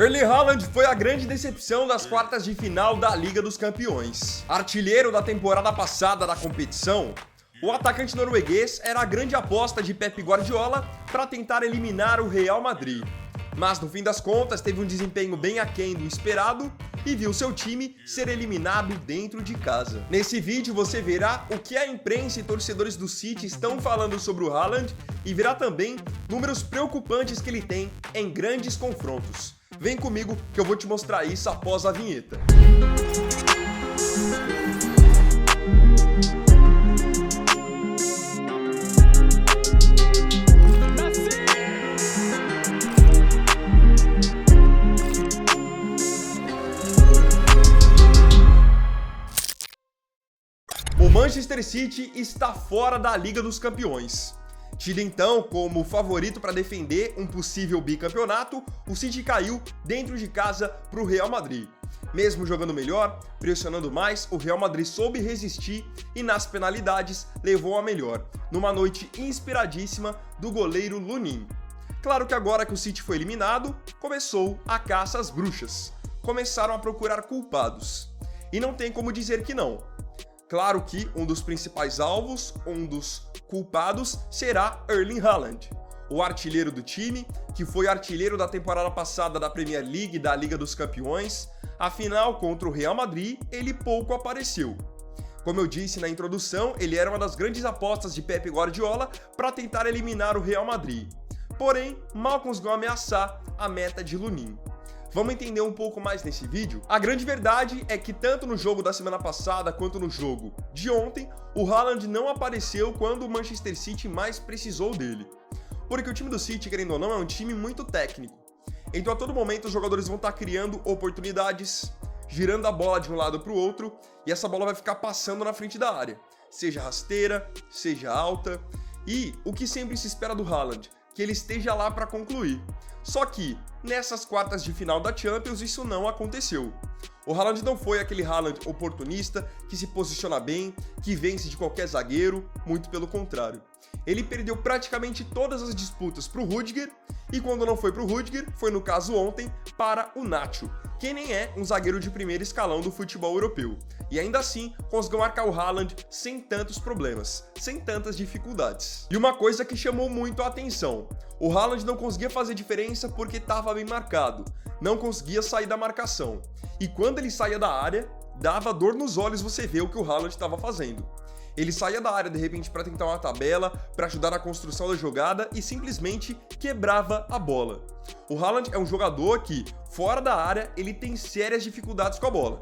Erling Haaland foi a grande decepção das quartas de final da Liga dos Campeões. Artilheiro da temporada passada da competição, o atacante norueguês era a grande aposta de Pep Guardiola para tentar eliminar o Real Madrid. Mas no fim das contas teve um desempenho bem aquém do esperado e viu seu time ser eliminado dentro de casa. Nesse vídeo você verá o que a imprensa e torcedores do City estão falando sobre o Haaland e verá também números preocupantes que ele tem em grandes confrontos. Vem comigo que eu vou te mostrar isso após a vinheta. O Manchester City está fora da Liga dos Campeões. Tido então como favorito para defender um possível bicampeonato, o City caiu dentro de casa para o Real Madrid. Mesmo jogando melhor, pressionando mais, o Real Madrid soube resistir e nas penalidades levou a melhor, numa noite inspiradíssima do goleiro Lunin. Claro que agora que o City foi eliminado, começou a caça às bruxas. Começaram a procurar culpados. E não tem como dizer que não. Claro que um dos principais alvos, um dos culpados, será Erling Haaland, o artilheiro do time, que foi artilheiro da temporada passada da Premier League e da Liga dos Campeões. Afinal, contra o Real Madrid, ele pouco apareceu. Como eu disse na introdução, ele era uma das grandes apostas de Pep Guardiola para tentar eliminar o Real Madrid. Porém, mal conseguiu ameaçar a meta de Lunin. Vamos entender um pouco mais nesse vídeo? A grande verdade é que tanto no jogo da semana passada quanto no jogo de ontem, o Haaland não apareceu quando o Manchester City mais precisou dele. Porque o time do City, querendo ou não, é um time muito técnico. Então a todo momento os jogadores vão estar criando oportunidades, girando a bola de um lado para o outro, e essa bola vai ficar passando na frente da área. Seja rasteira, seja alta, e o que sempre se espera do Haaland? Que ele esteja lá para concluir. Só que, nessas quartas de final da Champions, isso não aconteceu. O Haaland não foi aquele Haaland oportunista que se posiciona bem, que vence de qualquer zagueiro, muito pelo contrário. Ele perdeu praticamente todas as disputas para o Rudiger, e quando não foi para o Rudiger, foi no caso ontem, para o Nacho, que nem é um zagueiro de primeiro escalão do futebol europeu. E ainda assim, conseguiu marcar o Haaland sem tantos problemas, sem tantas dificuldades. E uma coisa que chamou muito a atenção, o Haaland não conseguia fazer diferença porque estava bem marcado, não conseguia sair da marcação. E quando ele saía da área, dava dor nos olhos você ver o que o Haaland estava fazendo. Ele saía da área de repente para tentar uma tabela, para ajudar na construção da jogada e simplesmente quebrava a bola. O Haaland é um jogador que, fora da área, ele tem sérias dificuldades com a bola.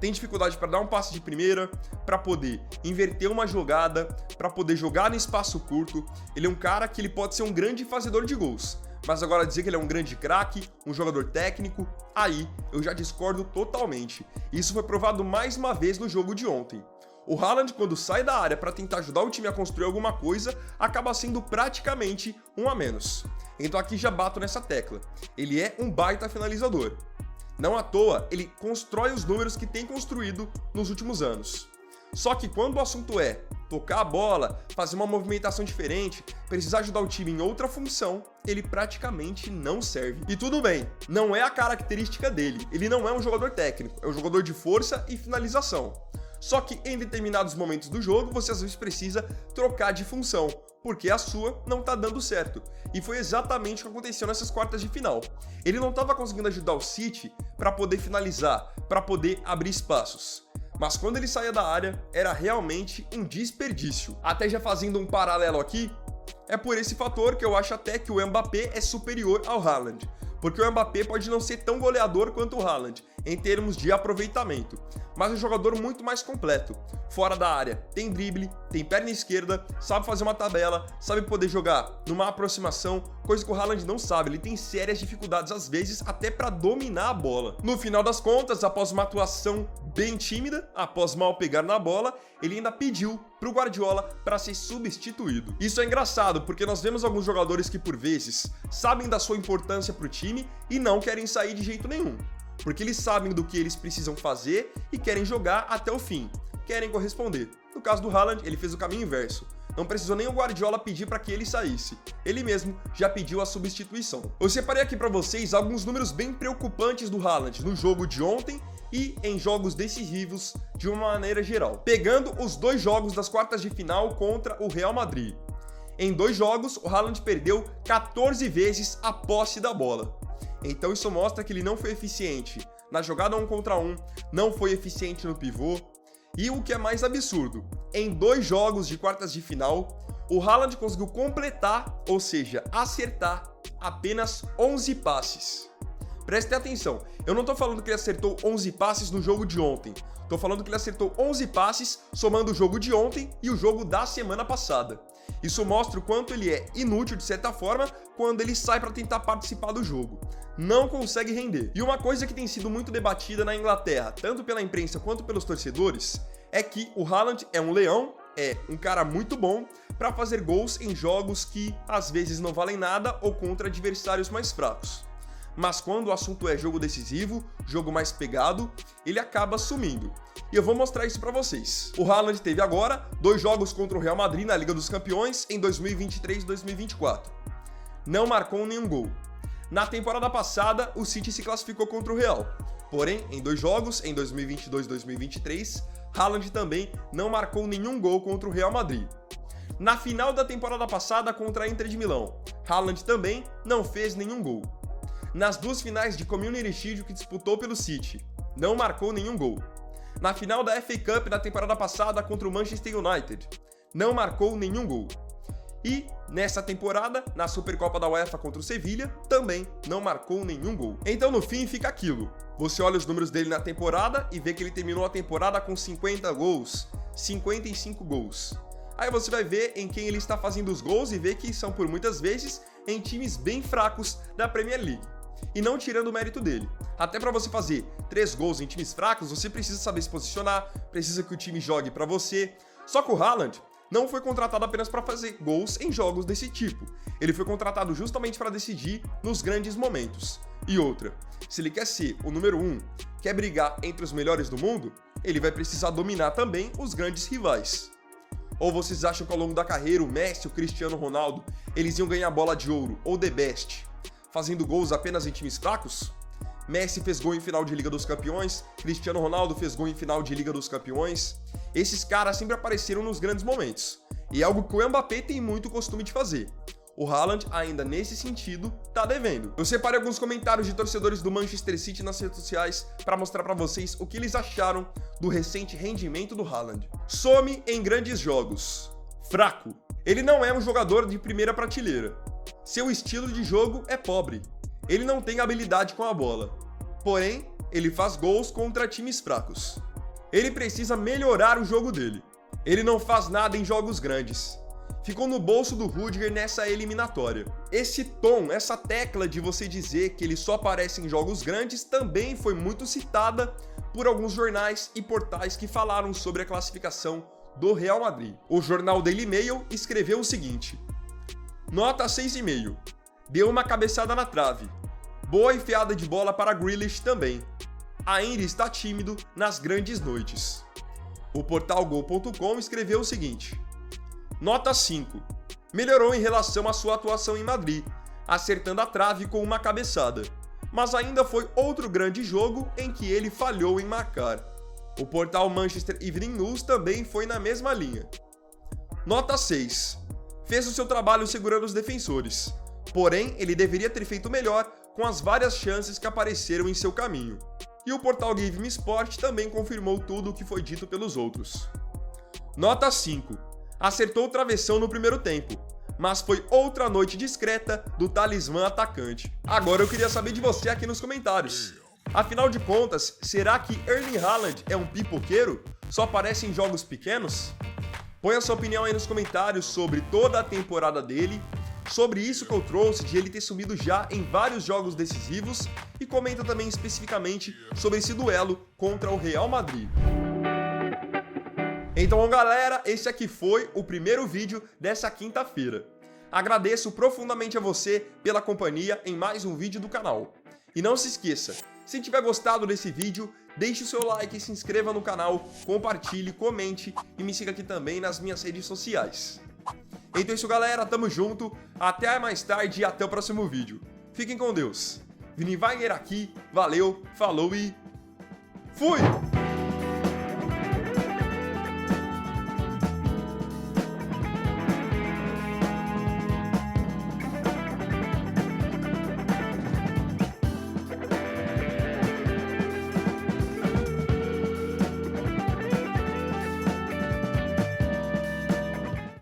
Tem dificuldade para dar um passe de primeira, para poder inverter uma jogada, para poder jogar no espaço curto. Ele é um cara que ele pode ser um grande fazedor de gols. Mas agora dizer que ele é um grande craque, um jogador técnico, aí eu já discordo totalmente. Isso foi provado mais uma vez no jogo de ontem. O Haaland, quando sai da área para tentar ajudar o time a construir alguma coisa, acaba sendo praticamente um a menos. Então aqui já bato nessa tecla. Ele é um baita finalizador. Não à toa, ele constrói os números que tem construído nos últimos anos. Só que quando o assunto é tocar a bola, fazer uma movimentação diferente, precisar ajudar o time em outra função, ele praticamente não serve. E tudo bem, não é a característica dele. Ele não é um jogador técnico, é um jogador de força e finalização. Só que em determinados momentos do jogo, você às vezes precisa trocar de função, porque a sua não tá dando certo. E foi exatamente o que aconteceu nessas quartas de final. Ele não estava conseguindo ajudar o City para poder finalizar, para poder abrir espaços. Mas quando ele saía da área, era realmente um desperdício. Até já fazendo um paralelo aqui, é por esse fator que eu acho até que o Mbappé é superior ao Haaland. Porque o Mbappé pode não ser tão goleador quanto o Haaland, em termos de aproveitamento, mas é um jogador muito mais completo. Fora da área, tem drible, tem perna esquerda, sabe fazer uma tabela, sabe poder jogar numa aproximação, coisa que o Haaland não sabe. Ele tem sérias dificuldades, às vezes, até para dominar a bola. No final das contas, após uma atuação bem tímida, após mal pegar na bola, ele ainda pediu para o Guardiola para ser substituído. Isso é engraçado, porque nós vemos alguns jogadores que, por vezes, sabem da sua importância para o time e não querem sair de jeito nenhum. Porque eles sabem do que eles precisam fazer e querem jogar até o fim, querem corresponder. No caso do Haaland, ele fez o caminho inverso. Não precisou nem o Guardiola pedir para que ele saísse. Ele mesmo já pediu a substituição. Eu separei aqui para vocês alguns números bem preocupantes do Haaland no jogo de ontem e em jogos decisivos de uma maneira geral. Pegando os dois jogos das quartas de final contra o Real Madrid. Em 2 jogos, o Haaland perdeu 14 vezes a posse da bola. Então isso mostra que ele não foi eficiente na jogada 1 contra 1, não foi eficiente no pivô. E o que é mais absurdo, em 2 jogos de quartas de final, o Haaland conseguiu completar, ou seja, acertar, apenas 11 passes. Prestem atenção, eu não tô falando que ele acertou 11 passes no jogo de ontem, tô falando que ele acertou 11 passes somando o jogo de ontem e o jogo da semana passada. Isso mostra o quanto ele é inútil de certa forma quando ele sai para tentar participar do jogo. Não consegue render. E uma coisa que tem sido muito debatida na Inglaterra, tanto pela imprensa quanto pelos torcedores, é que o Haaland é um leão, é um cara muito bom para fazer gols em jogos que às vezes não valem nada ou contra adversários mais fracos. Mas quando o assunto é jogo decisivo, jogo mais pegado, ele acaba sumindo. E eu vou mostrar isso para vocês. O Haaland teve agora 2 jogos contra o Real Madrid na Liga dos Campeões em 2023 e 2024. Não marcou nenhum gol. Na temporada passada, o City se classificou contra o Real. Porém, em 2 jogos, em 2022 e 2023, Haaland também não marcou nenhum gol contra o Real Madrid. Na final da temporada passada contra a Inter de Milão, Haaland também não fez nenhum gol. Nas 2 finais de Community Shield que disputou pelo City, não marcou nenhum gol. Na final da FA Cup da temporada passada contra o Manchester United, não marcou nenhum gol. E, nessa temporada, na Supercopa da UEFA contra o Sevilla, também não marcou nenhum gol. Então, no fim, fica aquilo. Você olha os números dele na temporada e vê que ele terminou a temporada com 50 gols, 55 gols. Aí você vai ver em quem ele está fazendo os gols e vê que são, por muitas vezes, em times bem fracos da Premier League. E não tirando o mérito dele. Até para você fazer 3 gols em times fracos, você precisa saber se posicionar, precisa que o time jogue para você. Só que o Haaland não foi contratado apenas para fazer gols em jogos desse tipo. Ele foi contratado justamente para decidir nos grandes momentos. E outra, se ele quer ser o número 1, quer brigar entre os melhores do mundo, ele vai precisar dominar também os grandes rivais. Ou vocês acham que ao longo da carreira o Messi, o Cristiano Ronaldo, eles iam ganhar bola de ouro ou The Best, fazendo gols apenas em times fracos? Messi fez gol em final de Liga dos Campeões, Cristiano Ronaldo fez gol em final de Liga dos Campeões. Esses caras sempre apareceram nos grandes momentos, e é algo que o Mbappé tem muito costume de fazer. O Haaland, ainda nesse sentido, tá devendo. Eu separei alguns comentários de torcedores do Manchester City nas redes sociais para mostrar para vocês o que eles acharam do recente rendimento do Haaland. Some em grandes jogos. Fraco. Ele não é um jogador de primeira prateleira. Seu estilo de jogo é pobre. Ele não tem habilidade com a bola. Porém, ele faz gols contra times fracos. Ele precisa melhorar o jogo dele. Ele não faz nada em jogos grandes. Ficou no bolso do Rudiger nessa eliminatória. Esse tom, essa tecla de você dizer que ele só aparece em jogos grandes também foi muito citada por alguns jornais e portais que falaram sobre a classificação do Real Madrid. O jornal Daily Mail escreveu o seguinte: nota 6,5. Deu uma cabeçada na trave. Boa enfiada de bola para Grealish também. Ainda está tímido nas grandes noites. O portal Gol.com escreveu o seguinte: nota 5. Melhorou em relação à sua atuação em Madrid, acertando a trave com uma cabeçada. Mas ainda foi outro grande jogo em que ele falhou em marcar. O portal Manchester Evening News também foi na mesma linha. Nota 6. Fez o seu trabalho segurando os defensores. Porém, ele deveria ter feito melhor com as várias chances que apareceram em seu caminho. E o portal Give Me Sport também confirmou tudo o que foi dito pelos outros. Nota 5. Acertou o travessão no primeiro tempo, mas foi outra noite discreta do talismã atacante. Agora eu queria saber de você aqui nos comentários. Afinal de contas, será que Erling Haaland é um pipoqueiro? Só aparece em jogos pequenos? Põe a sua opinião aí nos comentários sobre toda a temporada dele, sobre isso que eu trouxe de ele ter sumido já em vários jogos decisivos, e comenta também especificamente sobre esse duelo contra o Real Madrid. Então, galera, esse aqui foi o primeiro vídeo dessa quinta-feira. Agradeço profundamente a você pela companhia em mais um vídeo do canal. E não se esqueça, se tiver gostado desse vídeo, deixe o seu like, se inscreva no canal, compartilhe, comente e me siga aqui também nas minhas redes sociais. Então é isso, galera, tamo junto, até mais tarde e até o próximo vídeo. Fiquem com Deus. Vini Wagner aqui, valeu, falou e fui!